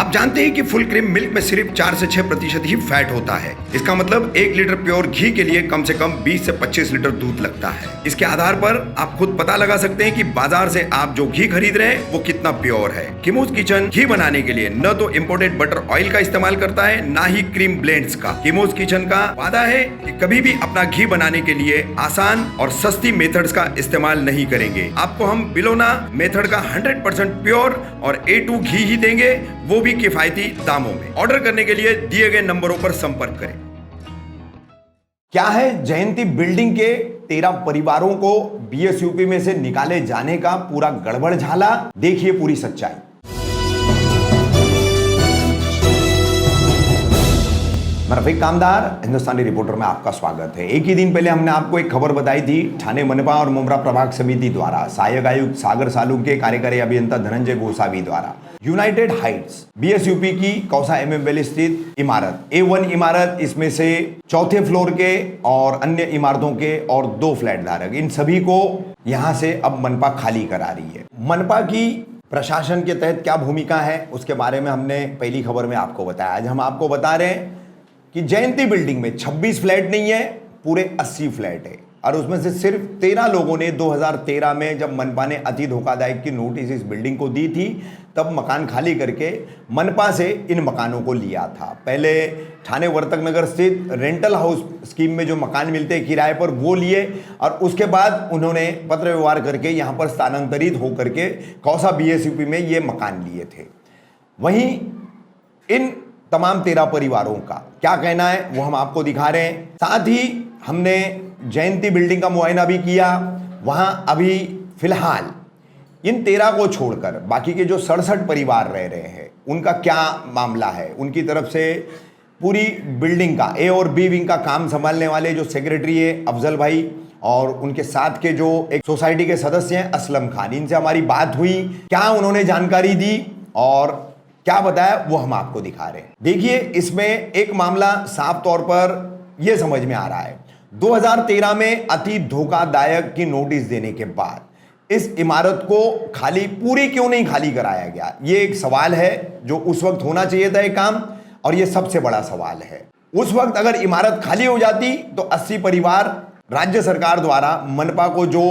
आप जानते हैं कि फुल क्रीम मिल्क में सिर्फ 4 से 6% ही फैट होता है। इसका मतलब 1 लीटर प्योर घी के लिए कम से कम 20 से 25 लीटर दूध लगता है। इसके आधार पर आप खुद पता लगा सकते हैं कि बाजार से आप जो घी खरीद रहे हैं वो कितना प्योर है। किमोज किचन घी बनाने के लिए न तो इम्पोर्टेड बटर ऑयल का इस्तेमाल करता है, ना ही क्रीम ब्लेंड्स का। किमोज किचन का वादा है कि कभी भी अपना घी बनाने के लिए आसान और सस्ती मेथड्स का इस्तेमाल नहीं करेंगे। आपको हम बिलोना मेथड का 100% प्योर और A2 घी ही देंगे, वो भी किफायती दामों में। ऑर्डर करने के लिए दिए गए नंबरों पर संपर्क करें। क्या है जयंती बिल्डिंग के 13 परिवारों को BSUP में से निकाले जाने का पूरा गड़बड़ झाला? देखिए पूरी सच्चाई। मैं रफीक कामदार, हिंदुस्तानी रिपोर्टर में आपका स्वागत है। एक ही दिन पहले हमने आपको एक खबर बताई थी। ठाणे मनपा और मुंब्रा प्रभाग समिति द्वारा सहायक आयुक्त सागर सालुंके, कार्यकारी अभियंता धनंजय गोसावी द्वारा यूनाइटेड हाइट्स BSUP की कौसा MM वैली स्थित इमारत A1 इमारत, इसमें से चौथे फ्लोर के और अन्य इमारतों के और 2 फ्लैट धारक, इन सभी को यहां से अब मनपा खाली करा रही है। मनपा की प्रशासन के तहत क्या भूमिका है उसके बारे में हमने पहली खबर में आपको बताया। आज हम आपको बता रहे हैं कि जयंती बिल्डिंग में 26 फ्लैट नहीं है, पूरे 80 फ्लैट है और उसमें से सिर्फ 13 लोगों ने 2013 में जब मनपा ने अति धोखादायक की नोटिस इस बिल्डिंग को दी थी तब मकान खाली करके मनपा से इन मकानों को लिया था। पहले ठाणे वर्तक नगर स्थित रेंटल हाउस स्कीम में जो मकान मिलते हैं किराए पर वो लिए और उसके बाद उन्होंने पत्र व्यवहार करके यहाँ पर स्थानांतरित होकर के कौसा BSUP में ये मकान लिए थे। वहीं इन तमाम 13 परिवारों का क्या कहना है वो हम आपको दिखा रहे हैं। साथ ही हमने जयंती बिल्डिंग का मुआयना भी किया। वहां अभी फिलहाल इन 13 को छोड़कर बाकी के जो 67 परिवार रह रहे हैं उनका क्या मामला है, उनकी तरफ से पूरी बिल्डिंग का A और B विंग का काम संभालने वाले जो सेक्रेटरी है अफजल भाई और उनके साथ के जो एक सोसाइटी के सदस्य हैं असलम खान, इनसे हमारी बात हुई। क्या उन्होंने जानकारी दी और क्या बताया वो हम आपको दिखा रहे हैं। देखिए इसमें एक मामला साफ तौर पर यह समझ में आ रहा है। 2013 में अति धोखादायक की नोटिस देने के बाद इस इमारत को खाली पूरी क्यों नहीं खाली कराया गया, ये एक सवाल है जो उस वक्त होना चाहिए था एक काम, और ये सबसे बड़ा सवाल है। उस वक्त अगर इमारत खाली हो जाती तो 80 परिवार राज्य सरकार द्वारा मनपा को जो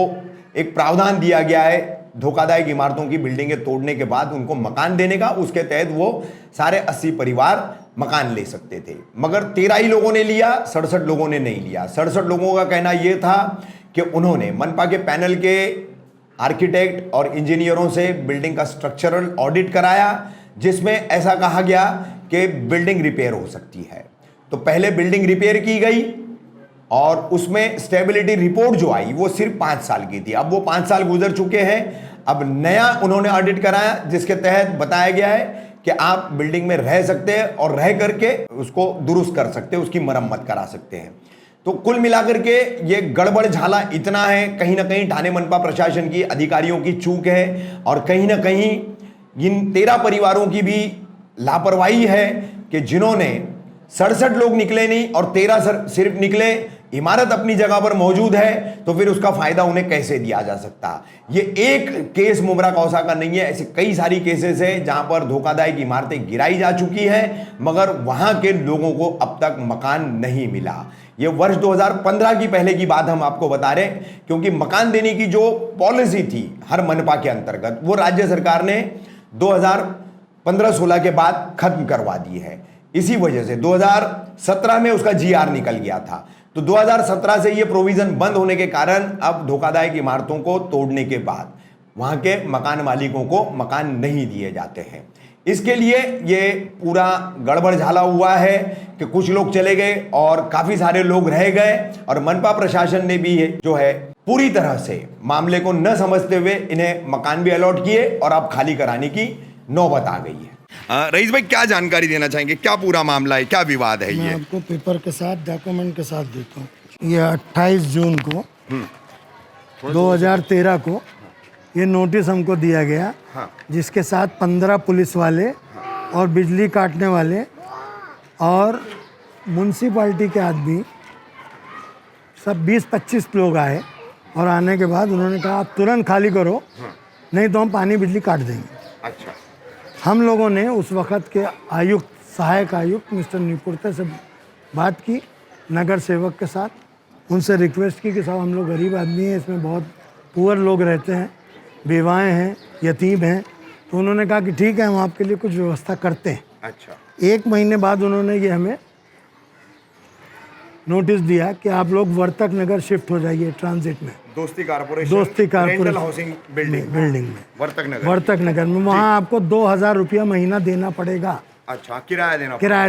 एक प्रावधान दिया गया है धोखादायक इमारतों की बिल्डिंगें तोड़ने के बाद उनको मकान देने का, उसके तहत वो सारे 80 परिवार मकान ले सकते थे। मगर 13 ही लोगों ने लिया, 67 लोगों ने नहीं लिया। 67 लोगों का कहना यह था कि उन्होंने मनपा के पैनल के आर्किटेक्ट और इंजीनियरों से बिल्डिंग का स्ट्रक्चरल ऑडिट कराया जिसमें ऐसा कहा गया कि बिल्डिंग रिपेयर हो सकती है। तो पहले बिल्डिंग रिपेयर की गई और उसमें स्टेबिलिटी रिपोर्ट जो आई वो सिर्फ 5 साल की थी। अब वो 5 साल गुजर चुके हैं। अब नया उन्होंने ऑडिट कराया जिसके तहत बताया गया है कि आप बिल्डिंग में रह सकते हैं और रह करके उसको दुरुस्त कर सकते हैं, उसकी मरम्मत करा सकते हैं। तो कुल मिलाकर के ये गड़बड़ झाला इतना है, कहीं ना कहीं ठाणे मनपा प्रशासन की अधिकारियों की चूक है और कहीं ना कहीं इन 13 परिवारों की भी लापरवाही है कि जिन्होंने 67 लोग निकले नहीं और 13 सिर्फ निकले। इमारत अपनी जगह पर मौजूद है तो फिर उसका फायदा उन्हें कैसे दिया जा सकता। ये एक केस मुंब्रा कौसा का नहीं है, ऐसे कई सारी केसेस है जहां पर धोखादायक इमारतें गिराई जा चुकी है मगर वहां के लोगों को अब तक मकान नहीं मिला। ये वर्ष 2015 की पहले की बात हम आपको बता रहे हैं क्योंकि मकान देने की जो पॉलिसी थी हर मनपा के अंतर्गत वो राज्य सरकार ने 2015-16 के बाद खत्म करवा दी है। इसी वजह से 2017 में उसका GR निकल गया था। तो 2017 से ये प्रोविजन बंद होने के कारण अब धोखादायक इमारतों को तोड़ने के बाद वहां के मकान मालिकों को मकान नहीं दिए जाते हैं। इसके लिए ये पूरा गड़बड़ झाला हुआ है कि कुछ लोग चले गए और काफी सारे लोग रह गए और मनपा प्रशासन ने भी जो है पूरी तरह से मामले को न समझते हुए इन्हें मकान भी अलॉट किए और अब खाली कराने की नौबत आ गई है। रईस भाई क्या जानकारी देना चाहेंगे, क्या पूरा मामला है, क्या विवाद है? मैं आपको पेपर के साथ डॉक्यूमेंट के साथ देता हूँ। ये 28 जून को 2013 को ये नोटिस हमको दिया गया जिसके साथ 15 पुलिस वाले और बिजली काटने वाले और म्यूनसिपाल्टी के आदमी सब 20-25 लोग आए और आने के बाद उन्होंने कहा आप तुरंत खाली करो नहीं तो हम पानी बिजली काट देंगे। अच्छा। हम लोगों ने उस वक़्त के आयुक्त, सहायक आयुक्त मिस्टर निपुर्ते से बात की, नगर सेवक के साथ, उनसे रिक्वेस्ट की कि साहब हम लोग गरीब आदमी हैं, इसमें बहुत पुअर लोग रहते हैं, बेवाएँ हैं, यतीम हैं। तो उन्होंने कहा कि ठीक है, हम आपके लिए कुछ व्यवस्था करते हैं। अच्छा, 1 महीने बाद उन्होंने ये हमें नोटिस दिया कि आप लोग वर्तक नगर शिफ्ट हो जाइए ट्रांजिट में, दोस्ती कारपोरेशन दोस्ती हाउसिंग बिल्डिंग में वर्तक नगर में वहाँ आपको 2,000 रुपया महीना देना पड़ेगा, अच्छा, किराया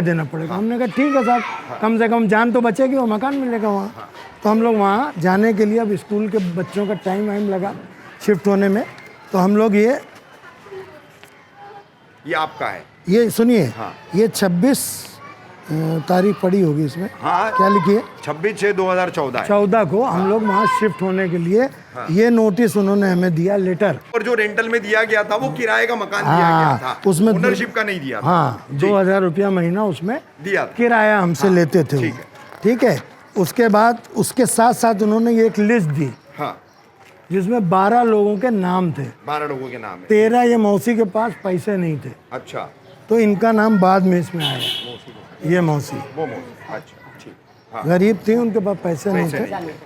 देना पड़ेगा। हमने कहा ठीक है साहब, कम से कम जान तो बचेगी और मकान मिलेगा वहाँ। तो हम लोग वहाँ जाने के लिए, अब स्कूल के बच्चों का टाइम वाइम लगा शिफ्ट होने में, तो हम लोग ये आपका है, ये सुनिए, ये 26 तारीख पड़ी होगी इसमें, क्या लिखी है, 26/6/2014 को हम लोग वहाँ शिफ्ट होने के लिए ये नोटिस उन्होंने हमें दिया, लेटर। और जो रेंटल में दिया गया था वो किराए का मकान दिया गया था, उसमें ओनरशिप का नहीं दिया था। हाँ, 2,000 रुपया महीना उसमें दिया किराया हमसे लेते थे। ठीक है। उसके बाद उसके साथ साथ उन्होंने ये एक लिस्ट दी, जिसमें 12 लोगों के नाम थे, 12 लोगों के नाम है। 13 ये मौसी के पास पैसे नहीं थे, अच्छा, तो इनका नाम बाद में इसमें आया, ये मौसी, अच्छा, ठीक, गरीब थी, उनके पास पैसे नहीं थे,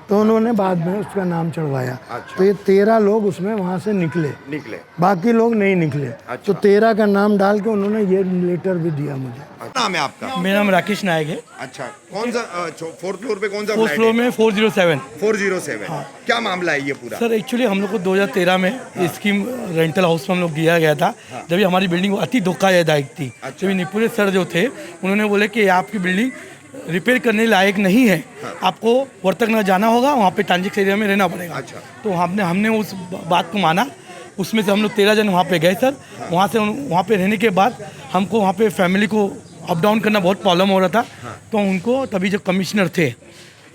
तो उन्होंने बाद में उसका नाम चढ़वाया। तो ये 13 लोग उसमें वहाँ से निकले, बाकी लोग नहीं निकले। तो 13 का नाम डाल के उन्होंने ये लेटर भी दिया मुझे। नाम है आपका? मेरा नाम राकेश नायक है। अच्छा, कौन सा 4th फ्लोर पे कौन सा? 4th फ्लोर में 407। 407। क्या मामला है ये पूरा? सर एक्चुअली हम लोग को 2013 में स्कीम रेंटल हाउस में हम लोग दिया गया था, जब हमारी बिल्डिंग अति धोखादायक थी। जब निपुरे सर जो थे उन्होंने बोले कि आपकी बिल्डिंग रिपेयर करने लायक नहीं है, आपको वर्तक नगर जाना होगा, वहाँ पे ट्रांजिट एरिया में रहना पड़ेगा। अच्छा। तो हमने उस बात को माना, उसमें से हम लोग 13 जन वहाँ पे गए सर। वहाँ से वहाँ पे रहने के बाद हमको वहाँ पे फैमिली को अप डाउन करना बहुत प्रॉब्लम हो रहा था। तो उनको तभी जो कमिश्नर थे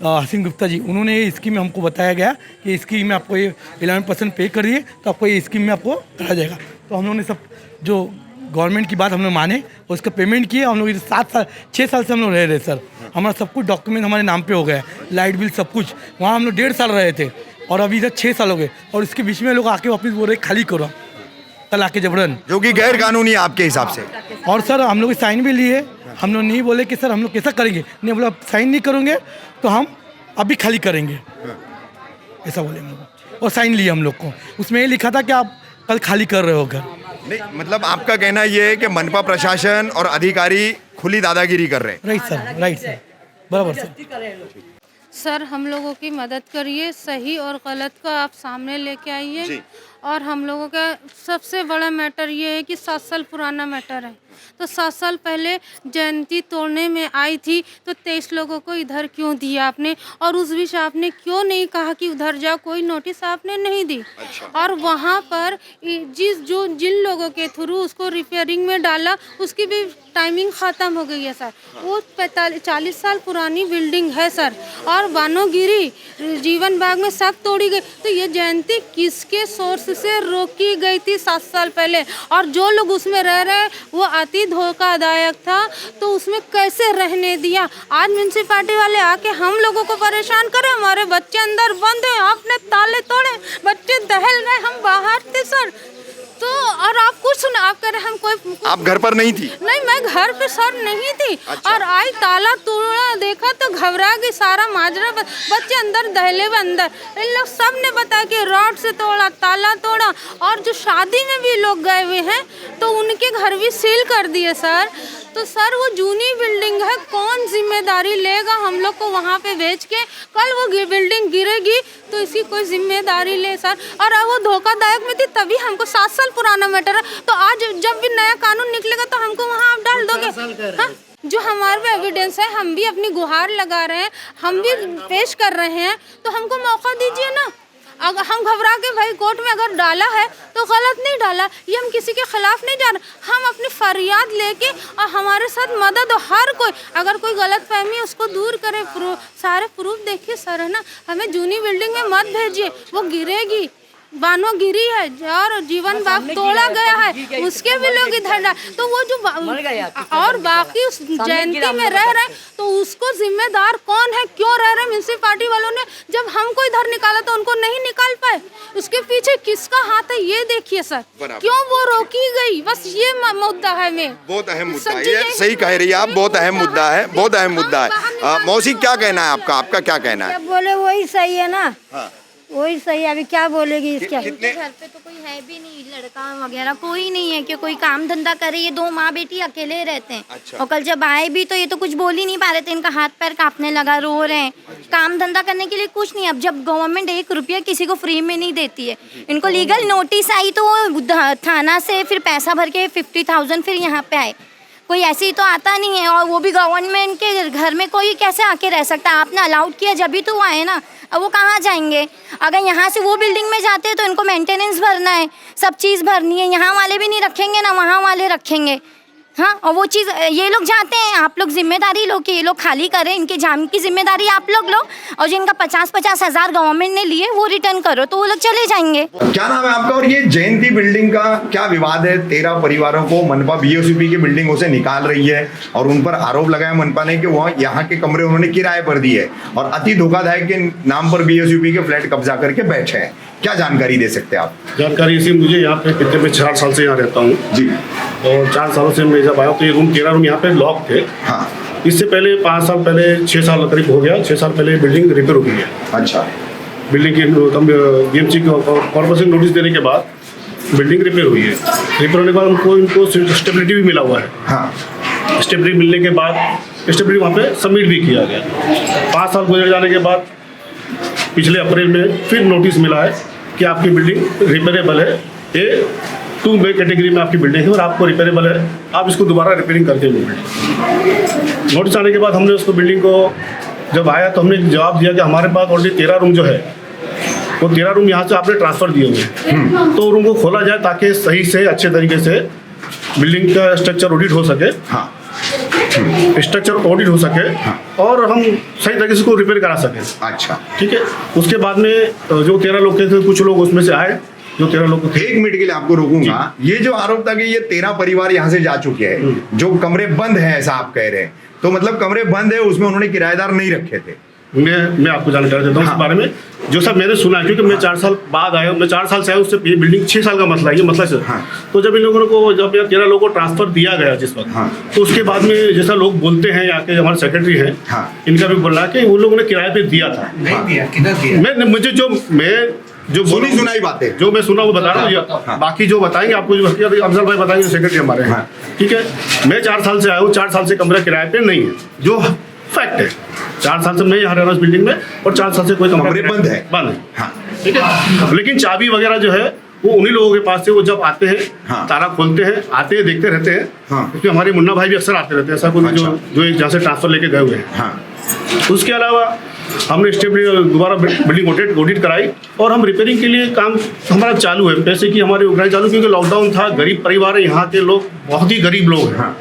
हसीन गुप्ता जी, उन्होंने ये स्कीम में हमको बताया गया कि स्कीम में आपको ये 11% पे करिए तो आपको ये स्कीम में आपको करा जाएगा। तो हम लोगों ने सब जो गवर्नमेंट की बात हम लोग माने और उसका पेमेंट किए। हम लोग 6 साल से हम लोग रह रहे सर, हमारा सब कुछ डॉक्यूमेंट हमारे नाम पे हो गया है, लाइट बिल सब कुछ। वहाँ हम लोग 1.5 साल रहे थे और अभी इधर 6 साल हो गए, और इसके बीच में लोग आके वापस बोल रहे खाली करो कल आके जबरन, जो कि गैर कानूनी आपके हिसाब से। और सर हम लोग साइन भी लिए, हम लोग नहीं बोले कि सर हम लोग कैसा करेंगे, नहीं बोला साइन नहीं करोगे तो हम अभी खाली करेंगे, ऐसा बोले हम लोग। और साइन लिए हम लोग को, उसमें ये लिखा था कि आप कल खाली कर रहे हो घर। नहीं, मतलब आपका कहना ये है कि मनपा प्रशासन और अधिकारी खुली दादागिरी कर रहे हैं। राइट सर, बराबर सर। सर हम लोगों की मदद करिए, सही और गलत को आप सामने लेके आइए। और हम लोगों का सबसे बड़ा मैटर ये है कि 7 साल पुराना मैटर है। तो 7 साल पहले जयंती तोड़ने में आई थी, तो 23 लोगों को इधर क्यों दिया आपने, और उस बीच आपने क्यों नहीं कहा कि उधर जाओ, कोई नोटिस आपने नहीं दी। और वहाँ पर जिन लोगों के थ्रू उसको रिपेयरिंग में डाला, उसकी भी टाइमिंग ख़त्म हो गई है सर। वो 40 साल पुरानी बिल्डिंग है सर, और बानोगिरी जीवन बाग में सब तोड़ी गई। तो ये जयंती किसके सोर्स से रोकी गई थी 7 साल पहले, और जो लोग उसमें रह रहे वो अति धोखादायक था, तो उसमें कैसे रहने दिया। आज म्यूनसिपालिटी वाले आके हम लोगों को परेशान करे, हमारे बच्चे अंदर बंद हैं, आपने ताले तोड़े, बच्चे दहल गए, हम बाहर थे सर। तो और आप कुछ सुना, आप कह रहे हम कोई आप घर पर नहीं थी? नहीं, मैं घर पे सर नहीं थी। और आई ताला तोड़ा देखा तो घबरा गई, सारा माजरा बच्चे अंदर दहले हुए अंदर। इन लोग सब ने बताया कि रॉड से तोड़ा, ताला तोड़ा। और जो शादी में भी लोग गए हुए हैं तो उनके घर भी सील कर दिए सर। तो सर वो जूनी बिल्डिंग है, कौन जिम्मेदारी लेगा हम लोग को वहाँ पे बेच के? कल वो बिल्डिंग गिरेगी तो इसकी कोई जिम्मेदारी ले सर। और अब वो धोखादायक में थी तभी हमको 7 साल पुराना मैटर है, तो आज जब भी नया कानून निकलेगा तो हमको वहाँ आप डाल दोगे। हाँ, जो हमारे पे एविडेंस है, हम भी अपनी गुहार लगा रहे हैं, हम भी पेश कर रहे हैं, तो हमको मौका दीजिए ना। अगर हम घबरा के भाई कोर्ट में अगर डाला है तो गलत नहीं डाला, ये हम किसी के खिलाफ नहीं जा रहे, हम अपनी फरियाद लेके और हमारे साथ मदद हो हर कोई, अगर कोई गलत फहमी है उसको दूर करे, सारे प्रूफ देखिए सर, है ना। हमें जूनी बिल्डिंग में मत भेजिए, वो गिरेगी, बानो गिरी है और जीवन बाग तोड़ा गया है, उसके भी लोग इधर तो वो जो और बाकी उस जयंती में रह रहे तो उसको जिम्मेदार कौन है, क्यों रह रहे म्यूनसिपालिटी वालों ने? जब हमको इधर निकाला तो उनको नहीं निकाल पाए, उसके पीछे किसका हाथ है ये देखिए सर, क्यों वो रोकी गई, बस ये मुद्दा है। मैं बहुत अहम मुद्दा है, ये सही कह रही है आप, बहुत अहम मुद्दा है, बहुत अहम मुद्दा है। मौसी क्या कहना है आपका, आपका क्या कहना है? बोले वही सही है ना, हाँ। वही सही है, अभी क्या बोलेगी इसके? कितने घर पे तो कोई है भी नहीं, लड़का वगैरह कोई नहीं है कि कोई काम धंधा करे, ये 2 माँ बेटी अकेले रहते हैं। अच्छा। और कल जब आए भी तो ये तो कुछ बोल ही नहीं पा रहे थे, इनका हाथ पैर कांपने लगा, रो रहे हैं। काम धंधा करने के लिए कुछ नहीं। अब जब गवर्नमेंट 1 रुपया किसी को फ्री में नहीं देती है, इनको लीगल नोटिस आई तो वो थाना से फिर पैसा भर के 50,000 फिर यहाँ पे आए। कोई ऐसे ही तो आता नहीं है, और वो भी गवर्नमेंट के घर में कोई कैसे आके रह सकता है? आपने अलाउड किया जब भी तो वो आए ना, अब वो कहाँ जाएंगे? अगर यहाँ से वो बिल्डिंग में जाते हैं तो इनको मेंटेनेंस भरना है, सब चीज़ भरनी है, यहाँ वाले भी नहीं रखेंगे ना वहाँ वाले रखेंगे। हाँ, और वो चीज़ ये लोग जाते हैं, आप लोग जिम्मेदारी लो कि ये लोग खाली करें, इनके जाम की जिम्मेदारी आप लोग लो, और जिनका 50-50 हज़ार गवर्नमेंट ने लिए वो रिटर्न करो तो वो लोग चले जाएंगे। क्या नाम है आपका? और ये जयंती बिल्डिंग का क्या विवाद है? 13 परिवारों को मनपा बीओसीपी की बिल्डिंगों से निकाल रही है और उन पर आरोप लगाया मनपा ने कि वह यहाँ के कमरे उन्होंने किराए पर दिए और अति धोखाधड़ी के नाम पर बीओसीपी के फ्लैट कब्जा करके बैठे हैं। क्या जानकारी दे सकते हैं आप? जानकारी इसी मुझे यहाँ पे कितने में 4 साल से यहाँ रहता हूँ जी, और 4 सालों से मैं जब आया तो ये रूम 13 रूम यहाँ पे लॉक थे। हाँ। इससे पहले 5 साल पहले 6 साल करीब हो गया, 6 साल पहले बिल्डिंग रिपेयर हो गई है। अच्छा। बिल्डिंग की बीएमसी कॉर्पोरेशन नोटिस देने के बाद बिल्डिंग रिपेयर हुई है। रिपेयर होने के बाद इनको स्टेबिलिटी भी मिला हुआ है। हाँ। स्टेबिलिटी मिलने के बाद स्टेबिलिटी वहाँ पे सबमिट भी किया गया। 5 साल गुजर जाने के बाद पिछले अप्रैल में फिर नोटिस मिला है कि आपकी बिल्डिंग रिपेयरेबल है, ये 2 कैटेगरी में आपकी बिल्डिंग है और आपको रिपेयरेबल है, आप इसको दोबारा रिपेयरिंग करके बिल्डिंग। नोटिस आने के बाद हमने उसको बिल्डिंग को जब आया तो हमने जवाब दिया कि हमारे पास ऑलरेडी 13 रूम जो है वो 13 रूम यहाँ से आपने ट्रांसफ़र दिए हुए हैं, तो रूम को खोला जाए ताकि सही से अच्छे तरीके से बिल्डिंग का स्ट्रक्चर ऑडिट हो सके। हाँ। स्ट्रक्चर ऑडिट हो सके और हम सही तरीके से उसको रिपेयर करा सकें। अच्छा, ठीक है। उसके बाद में जो 13 लोग थे कुछ लोग उसमें से आए, जो 13 लोग थे। 1 मिनट के लिए आपको रोकूंगा। ये जो आरोप था कि ये 13 परिवार यहाँ से जा चुके हैं, जो कमरे बंद हैं ऐसा आप कह रहे हैं, तो मतलब कमरे बंद है उसमें उन्होंने किराएदार नहीं रखे थे? मैं आपको जानकारी देता हूँ इस बारे में, जो सब मैंने सुना है, क्योंकि मैं 4 साल बाद आया, मैं 4 साल से आया, उससे ये बिल्डिंग 6 साल का मसला है, ये मसला से। तो जब इन लोगों को जब 13 लोगों को ट्रांसफर दिया गया जिस वक्त, तो उसके बाद में जैसा लोग बोलते हैं, यहाँ के हमारे सेक्रेटरी हैं, इनका भी बोलना कि उन लोगों ने किराए पे दिया था। नहीं दिया, किधर दिया? मैं मुझे जो सुनाई बातें जो मैं सुना वो बता रहा हूँ, बाकी जो बताएंगे आपको, जो अफजल भाई बताएंगे, सेक्रेटरी हमारे हैं। ठीक है, मैं 4 साल से आया हूँ, 4 साल से कमरा किराए पे नहीं है, जो फैक्ट है। 4 साल से मैं यहाँ रह रहा हूँ इस बिल्डिंग में, और 4 साल से कोई कमरे बंद है। ठीक है, लेकिन चाबी वगैरह जो है वो उन्हीं लोगों के पास से, वो जब आते हैं ताला खोलते हैं, आते हैं, देखते रहते हैं, क्योंकि हमारे मुन्ना भाई भी अक्सर आते रहते हैं, ऐसा कोई जो एक जहाँ से ट्रांसफर लेके गए हुए हैं। उसके अलावा हमने दोबारा बिल्डिंग ऑडिट कराई और हम रिपेयरिंग के लिए काम हमारा चालू है, पैसे की हमारी उगाई चालू, क्योंकि लॉकडाउन था, गरीब परिवार है, यहाँ के लोग बहुत ही गरीब लोग हैं,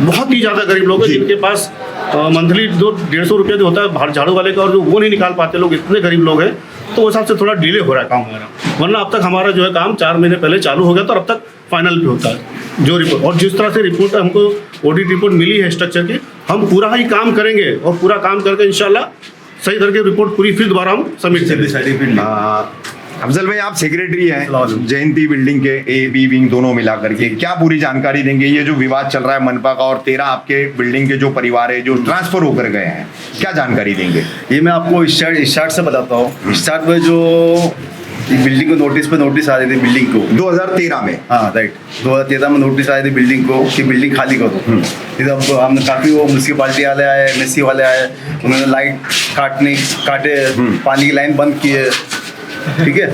बहुत ही ज़्यादा गरीब लोग हैं, जिनके पास मंथली 150 रुपया जो होता है झाड़ू वाले का, और जो वो नहीं निकाल पाते लोग, इतने गरीब लोग हैं, तो उस हिसाब से थोड़ा डिले हो रहा है काम हमारा। वरना अब तक हमारा जो है काम 4 महीने पहले चालू हो गया था, और अब तक फाइनल भी होता है जो रिपोर्ट, और जिस तरह से रिपोर्ट हमको ऑडिट रिपोर्ट मिली है स्ट्रक्चर की, हम पूरा ही काम करेंगे और पूरा काम करके इंशाल्लाह सही तरह की रिपोर्ट पूरी फिर दोबारा हम सबमिट करेंगे। अफजल भाई, आप सेक्रेटरी हैं जयंती बिल्डिंग के, ए बी विंग दोनों मिलाकर के, क्या पूरी जानकारी देंगे? ये जो विवाद चल रहा है मनपा का और 13 आपके बिल्डिंग के जो परिवार है जो ट्रांसफर होकर गए हैं, क्या जानकारी देंगे? ये मैं आपको स्टार्ट से बताता हूँ। स्टार्ट में जो बिल्डिंग को नोटिस आ रही थी बिल्डिंग को 2013 में, हाँ राइट, 2013 में नोटिस आई थी बिल्डिंग को कि बिल्डिंग खाली करो। फिर अब हमने काफ़ी वो म्यूनसिपालिटी वाले आए, एमएससी वाले आए, उन्होंने लाइट काटे, पानी की लाइन बंद की है। ठीक है,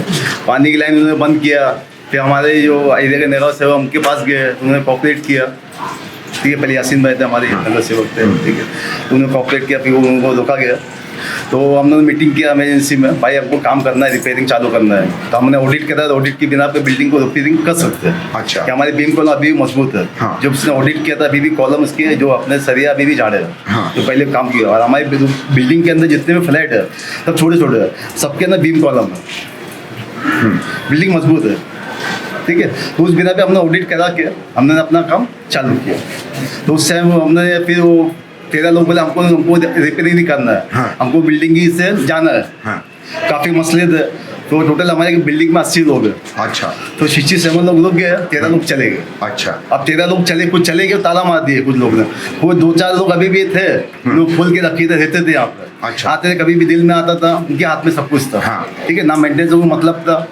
पानी की लाइन उन्होंने बंद किया। फिर हमारे जो एरिया के नगर सेवक उनके पास गए, उन्होंने कॉपरेट किया। ठीक है, पहले यासीन भाई थे हमारे नगर सेवक थे, ठीक है, उन्होंने कॉपरेट किया, फिर उनको रोका गया। तो हमने मीटिंग किया इमरजेंसी में, भाई हमको काम करना है, रिपेयरिंग चालू करना है। तो हमने ऑडिट किया था, ऑडिट की बिना पे बिल्डिंग को रिपेयरिंग कर सकते हैं। अच्छा, कि हमारे बीम कॉलम अभी भी मजबूत है। जब उसने ऑडिट किया था, अभी भी कॉलम उसके जो अपने सरिया अभी भी झाड़े हैं, जो पहले काम किया। और हमारी बिल्डिंग के अंदर जितने भी फ्लैट है सब छोटे छोटे हैं, सबके अंदर बीम कॉलम है। बिल्डिंग मजबूत है, ठीक है। तो उस बिना पे हमने ऑडिट करा के हमने अपना काम चालू किया। तो उस टाइम हमने फिर वो 13 लोग बोले हमको रिपेयरिंग नहीं करना है, हाँ। हमको बिल्डिंग ही से जाना है। हाँ। काफ़ी मसले थे, तो टोटल हमारे बिल्डिंग में 80 लोग हैं। अच्छा। तो 67 लोग रुक गए, 13 लोग चले गए। अच्छा। अब 13 लोग चले, कुछ चले गए, ताला मार दिए कुछ लोग ने। वो 2-4 लोग अभी भी थे, लोग खोल के रखे थे, रहते थे यहाँ पर। अच्छा। आते थे, कभी भी दिल में आता था, उनके हाथ में सब कुछ था। हाँ। ठीक है, ना मेंटेनेंस को मतलब था,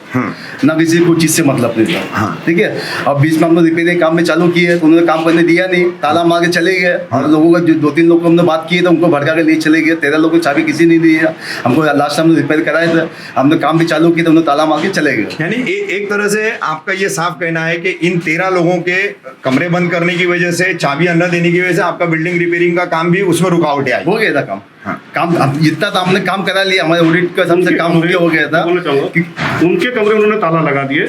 ना किसी को चीज़ से मतलब नहीं था। हाँ। ठीक है। अब बीच में हम लोग रिपेयरिंग काम में चालू किए, तो उन्होंने काम करने दिया नहीं, ताला मार के चले गए। और लोगों का जो 2-3 लोग को हमने बात की तो उनको भड़का के लिए चले गए। 13 लोगों को चाबी किसी ने दी है हमको। लास्ट टाइम रिपेयर कराए थे, हमने काम भी चालू किया तो उन्होंने ताला मार के चले गए। यानी एक तरह से आपका ये साफ कहना है कि इन 13 लोगों के कमरे बंद करने की वजह से, चाबियां न देने की वजह से आपका बिल्डिंग रिपेयरिंग का काम भी उसमें रुकावटें आई। हो गया था काम। हाँ। काम अब जितना था हमने काम करा लिया, हमारे ऑडिट का सबसे काम उनके हो गया था। बोलना चाहूँगा कि उनके कमरे उन्होंने ताला लगा दिए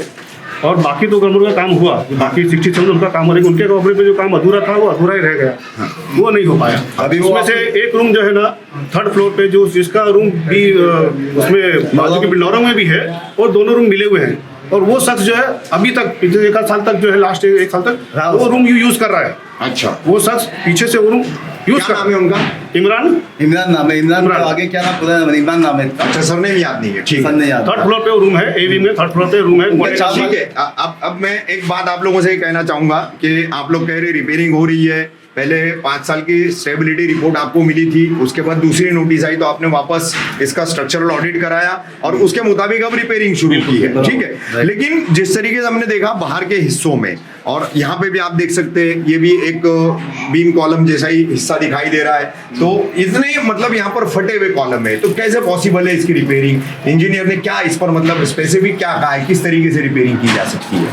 और बाकी 2 कमरों का काम हुआ। बाकी 67 उनका काम हो रहा है, उनके कमरे पे जो काम अधूरा था वो अधूरा ही रह गया, वो नहीं हो पाया। अभी वो उसमें से एक रूम जो है ना 3rd फ्लोर पे, जो जिसका रूम भी उसमें बाजू के बिल्डरों में भी है, और दोनों रूम मिले हुए हैं। और वो शख्स जो है अभी तक पिछले 1 साल तक जो है, लास्ट 1 साल तक वो रूम यूज कर रहा है। अच्छा। वो शख्स पीछे से वो रूम यूज क्या कर नाम है उनका? इमरान नाम है, इमरान का आगे क्या नाम पूरा इमरान नाम है। अच्छा, सरनेम याद नहीं है। ठीक सर है। नहीं याद। 3rd फ्लोर पे रूम है, एवी में 3rd फ्लोर पे रूम है। ठीक है। अब मैं एक बात आप लोगों से ये कहना चाहूंगा कि आप लोग कह रहे रिपेयरिंग हो रही है, पहले 5 साल की स्टेबिलिटी रिपोर्ट आपको मिली थी, उसके बाद दूसरी नोटिस आई तो आपने वापस इसका स्ट्रक्चरल ऑडिट कराया और उसके मुताबिक अब रिपेयरिंग शुरू की है। ठीक है। लेकिन जिस तरीके से हमने देखा बाहर के हिस्सों में, और यहाँ पे भी आप देख सकते हैं, ये भी एक बीम कॉलम जैसा ही हिस्सा दिखाई दे रहा है। तो इतने मतलब यहाँ पर फटे हुए कॉलम है, तो कैसे पॉसिबल है इसकी रिपेयरिंग? इंजीनियर ने क्या इस पर मतलब स्पेसिफिक क्या कहा है, किस तरीके से रिपेयरिंग की जा सकती है?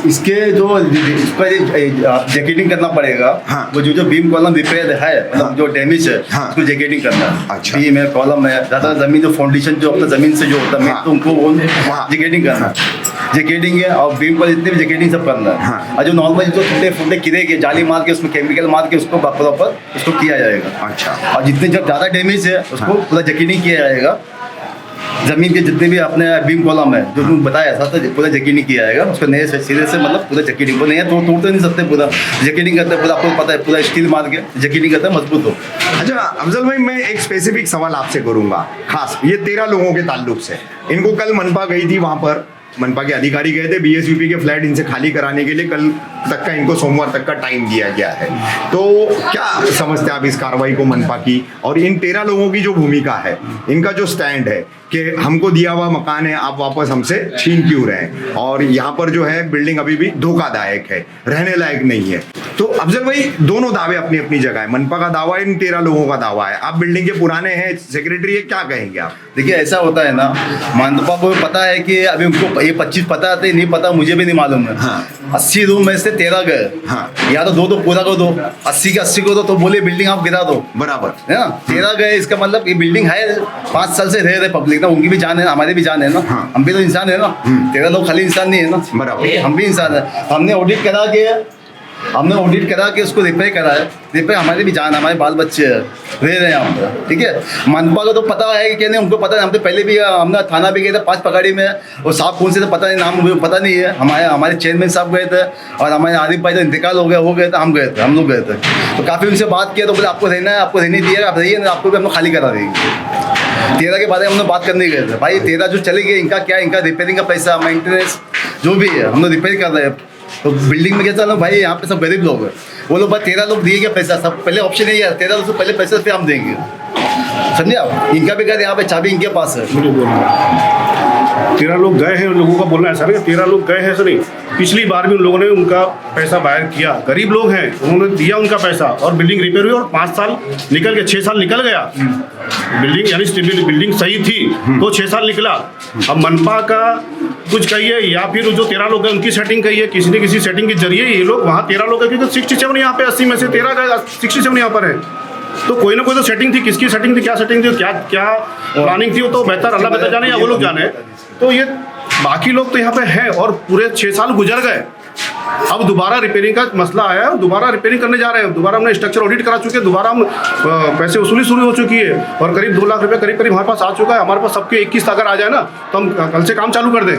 इसके जो इस पर जैकेटिंग करना पड़ेगा। हाँ। वो जो बीम कॉलम रिपेयर है, मतलब जो डैमेज है, हाँ। उसको जैकेटिंग करना है। अच्छा। बीम है, कॉलम है, ज़्यादा जमीन जो फाउंडेशन जो अपना जमीन से जो होता है, हाँ। तो उनको वो हाँ। जैकेटिंग करना है। जैकेटिंग है और बीम पर जितने भी जैकेटिंग सब करना है। हाँ। और जो नॉर्मल जो टूटे फूटे किरे के जाली मार के उसमें केमिकल मार के उसको प्रॉपर उसको किया जाएगा। अच्छा। और जितने जब ज़्यादा डैमेज है उसको पूरा जैकेटिंग किया जाएगा। जमीन के जितने भी अपने बीम कॉलम है जो तुम बताया था, तो पूरा जैकेटिंग किया जाएगा उसको नए से सिरे से, मतलब पूरा जैकेटिंग को नहीं है तो तोड़ते नहीं सकते, पूरा जैकेटिंग करते हैं, पूरा आपको पता है, पूरा स्टील मार के जैकेटिंग करते हैं, मजबूत हो। अच्छा अफजल भाई, मैं एक स्पेसिफिक सवाल आपसे करूंगा, खास ये 13 लोगों के ताल्लुक से। इनको कल मनपा गई थी, वहां पर मनपा के अधिकारी गए थे बीएसयूपी के फ्लैट इनसे खाली कराने के लिए। कल तक का इनको सोमवार तक का टाइम दिया गया है। तो क्या समझते हैं आप इस कार्रवाई को मनपा की, और इन 13 लोगों की जो भूमिका है, इनका जो स्टैंड है कि हमको दिया हुआ मकान है, आप वापस हमसे छीन क्यों रहे हैं, और यहाँ पर जो है बिल्डिंग अभी भी धोखादायक है, रहने लायक नहीं है। तो अफजल भाई, दोनों दावे अपनी अपनी जगह है, मनपा का दावा है, इन 13 लोगों का दावा है। आप बिल्डिंग के पुराने हैं, सेक्रेटरी है, क्या कहेंगे आप? देखिए ऐसा होता है ना, मनपा को पता है कि अभी उनको ये 25 पता है, नहीं पता मुझे भी नहीं मालूम है। हाँ। 80 रूम में से 13 गए। हाँ। या तो 2 पूरा को दो, 80 के 80 को दो, तो बोले बिल्डिंग आप गिरा दो, बराबर है ना। 13 गए, इसका मतलब ये बिल्डिंग है, 5 साल से रह रहे पब्लिक ना, उनकी भी जान है, हमारे भी जान है ना। हाँ। हम भी तो इंसान है ना। 13 लोग खाली इंसान नहीं है ना, बराबर। हम भी इंसान है। हमने ऑडिट करा के उसको रिपेयर करा है। रिपेयर हमारे भी जान, हमारे बाल बच्चे रह रहे हैं यहाँ पर, ठीक है। मनपा को तो पता है कि नहीं, उनको पता है। हम तो पहले भी हमने थाना भी गए थे 5 पकड़ी में, और साहब कौन से तो पता नहीं, नाम मुझे पता नहीं है। हमारे चेयरमैन साहब गए थे, और हमारे आरिफ भाई तो इंतकाल हो गए थे, हम लोग गए थे। तो काफ़ी उनसे बात किया, तो बोले आपको रहना है, आपको रहने दिया, आप रहिए, आपको भी हम लोग खाली करा देंगे। 13 के बारे में हम लोग बात करने गए थे। भाई 13 जो चले गए, इनका क्या, इनका रिपेयरिंग का पैसा, मेंटेनेंस जो भी है, हम लोग रिपेयर कर रहे हैं। तो बिल्डिंग में क्या चल रहा है भाई, यहाँ पे सब गरीब लोग हैं, वो लोग 13 लोग दिए गया पैसा, सब पहले ऑप्शन यही है, 13 लोग से पहले पैसा फिर हम देंगे, समझे आप। इनका भी घर यहाँ पे चाबी इनके पास है। 13 लोग गए हैं, उन लोगों का बोलना ऐसा नहीं 13 लोग गए हैं, ऐसा नहीं। पिछली बार भी उन लोगों ने उनका पैसा बाहर किया, गरीब लोग हैं, उन्होंने दिया उनका पैसा, और बिल्डिंग रिपेयर हुई, और 5 साल निकल गए, 6 साल निकल गया। बिल्डिंग यानी स्टेबल बिल्डिंग सही थी तो 6 साल निकला। अब मनपा का कुछ कहिए, या फिर जो 13 लोग हैं उनकी सेटिंग कहिए, किसी न किसी सेटिंग के जरिए ये लोग वहाँ 13 लोग हैं, क्योंकि 67 यहाँ पे 80 में से 13 का 67 यहाँ पर है। तो कोई ना कोई तो सेटिंग थी, किसकी सेटिंग थी, क्या सेटिंग थी, क्या प्लानिंग थी, वो तो बेहतर अल्लाह बेहतर जाने, या वो लोग जाने। तो ये बाकी लोग तो यहाँ पे हैं, और पूरे 6 साल गुजर गए, अब दोबारा रिपेयरिंग का मसला आया है, दोबारा रिपेयरिंग करने जा रहे हैं, दोबारा हमने स्ट्रक्चर ऑडिट करा चुके हैं, दोबारा हम पैसे वसूली शुरू हो चुकी है और करीब 2 लाख रुपए करीब हमारे पास आ चुका है। हमारे पास सबके 21 अगर आ जाए ना तो हम कल से काम चालू कर दें।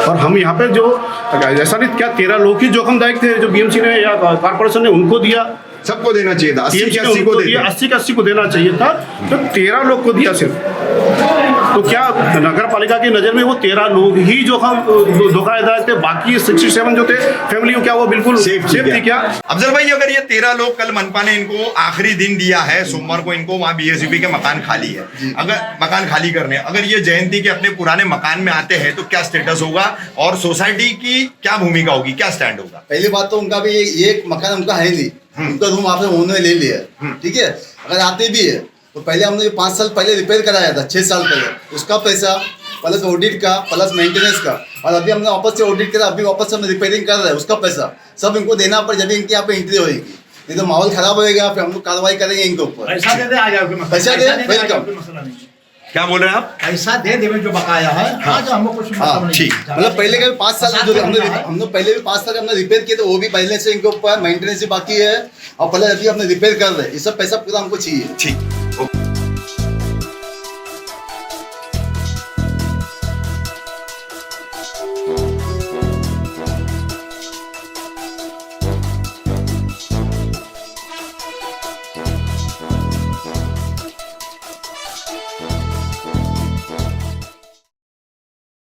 और हम यहाँ पे जो ऐसा नहीं क्या 13 लोग ही जोखमदायक थे जो बीएमसी ने या कॉर्पोरेशन ने उनको दिया, सबको देना चाहिए था, 80 TMC के ने 80 को उनको दे दिया, दिया। 80 के 80 को देना चाहिए था, तो 13 लोग को दिया सिर्फ। तो क्या नगर पालिका की नज़र में वो 13 लोग ही जो हम धोखाधड़ थे, बाकी 67 जो थे फैमिली क्या वो बिल्कुल सेफ थी क्या? अफजल भाई, अगर ये 13 लोग कल मनपा ने इनको आखिरी दिन दिया है, सोमवार को इनको वहाँ बीएसयूपी के मकान खाली है, अगर मकान खाली करने अगर ये जयंती के अपने पुराने मकान में आते हैं तो क्या स्टेटस होगा और सोसाइटी की क्या भूमिका होगी, क्या स्टैंड होगा? पहली बात तो उनका भी ये मकान उनका है नहीं, उनका रूम आपने उन्होंने ले लिया है, ठीक है। अगर आते भी है तो पहले हमने 5 साल पहले रिपेयर कराया था, 6 साल पहले, उसका पैसा प्लस ऑडिट का प्लस मेंटेनेंस का, और अभी हमने वापस से ऑडिट करा, अभी वापस से हम रिपेयरिंग कर रहे हैं, उसका पैसा सब इनको देना पड़े जब इनकी यहाँ पे एंट्री होगी। नहीं तो माहौल खराब होएगा, फिर हम लोग कार्रवाई करेंगे इनके ऊपर। पैसा दे दे, आ जाओ, पैसा दे, वेलकम। क्या बोल रहे हैं आप? पैसा दे दे जो बकाया है, आज हमको कुछ हाँ मतलब नहीं। ठीक। मतलब पहले के 5 साल जो हम लोग पहले भी 5 साल हमने रिपेयर किए थे, वो भी पहले से इनके ऊपर मेंटेनेंस भी बाकी है, और पहले अभी हमने रिपेयर कर रहे हैं, ये सब पैसा पूरा हमको चाहिए। ठीक।